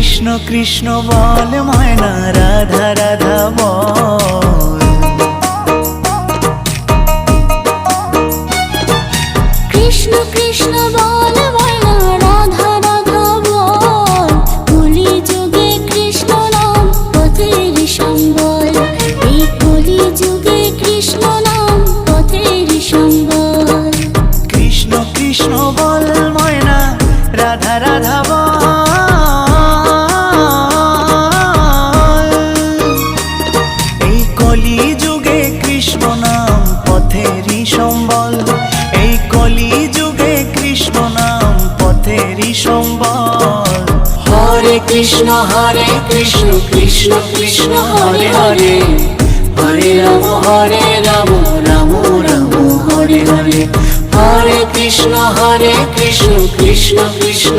কৃষ্ণ কৃষ্ণ বল ময়না, রাধা রাধা বল। কৃষ্ণ কৃষ্ণ বল ময়না, রাধা রাধা বল। কলি যুগে কৃষ্ণ নাম পথের সম্বল, এই কলি যুগে কৃষ্ণ নাম পথের সম্বল। কৃষ্ণ কৃষ্ণ বল ময়না, রাধা রাধা বল। এই কলি যুগে কৃষ্ণ নাম পথেরই সম্বল, এই কলি যুগে কৃষ্ণ নাম পথেরই সম্বল। হরে কৃষ্ণ কৃষ্ণ কৃষ্ণ হরে হরে, হরে রাম রাম রাম হরে হরে। হরে কৃষ্ণ কৃষ্ণ কৃষ্ণ